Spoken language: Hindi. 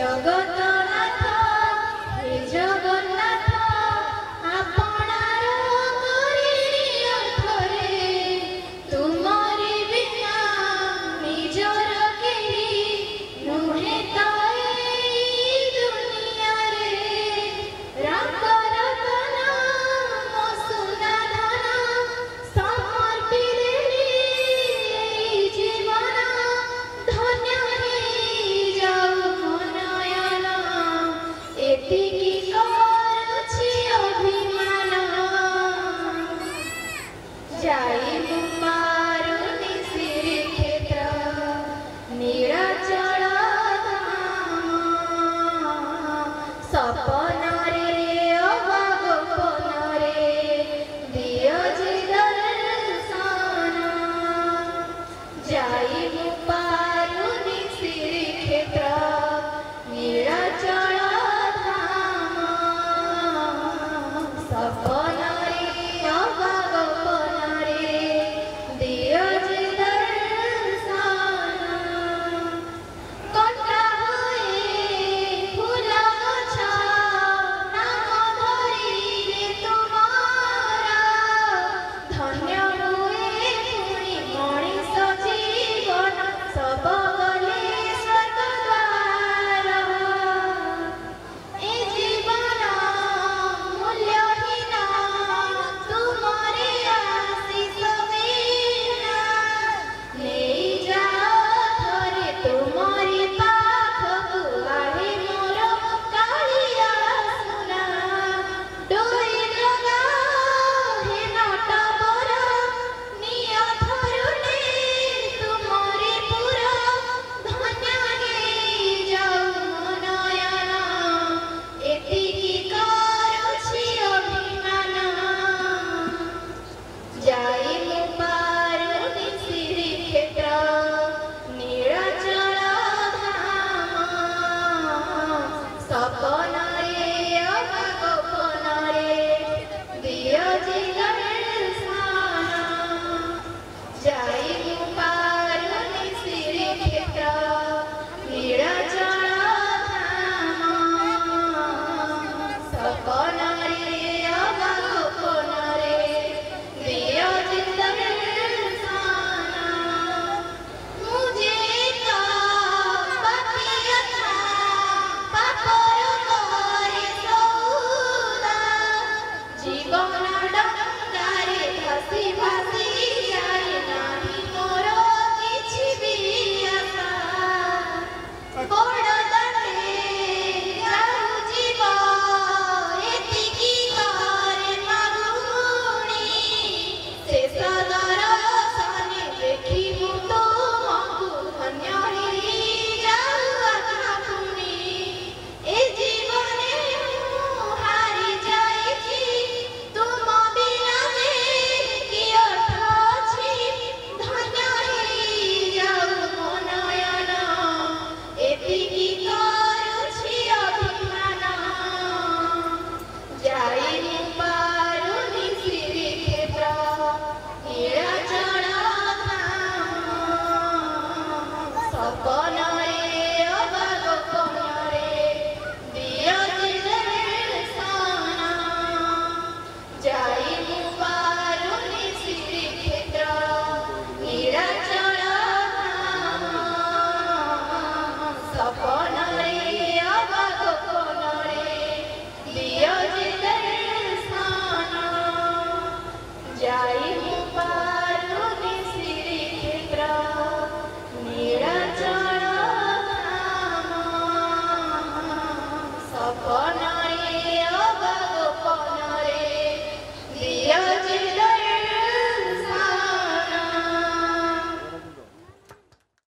जगन्नाथ हे जगन्नाथ आपणार करिनियो थरे तुमरी बिना निजर केही नुहे ताए दुनिया रे राकर तना मो सुना धना समर्पी देली जीवन धन्य हे जाऊ नयन एतिकी करुछि अभिमान जाई पारुनि श्रीक्षेत्र नीलाचल धाम सपन रे अबा गोपन रे दियो जे दर्शन जाई पारुनि श्रीक्षेत्र नीलाचल धाम सपन रे अबा गोपन रे दियो जे दर्शन कटा हुए फूल गछ नाम धरिले तुमारा धन्य हुए पुणी मଣିଷ जीवन सब गले स्वर्ग द्वार ए जीवन मूल्यहीन तुमरे आशीष बिना नहीं जाओ थरे तुमरी पाखकु आहे मोर कालिया सुना डोरी लगा हे नट बर निय थरुले तुमरी पुर धन्य हे जाऊ नयन एतिकी करुछि अभिमान जाई पारुनि श्रीक्षेत्र नीलाचल धाम सपन रे अबा गोपन रे दियो जे दर्शन जाई पारुनि श्रीक्षेत्र नीलाचल धाम सपन रे अबा गोपन रे दियो जे दर्शन मुझे तो पापियता पापर करे सौदा जीवन डंगारे भासी भासी जाए नाही मोर किछि भी आशा बड़ दांडे जाऊ जीव एतिकी करे मागुणी शेष दर्शने देखिबु तुमकु धन्य हे जाऊ आत्मा पुणी ए जीवने मु हारि जाइछि तुम बिना जे कि अर्थ अछि धन्य हे जाऊ नयन एतिकी करुछि अभिमान जाई पारुनि श्रीक्षेत्र नीलाचल धाम सपन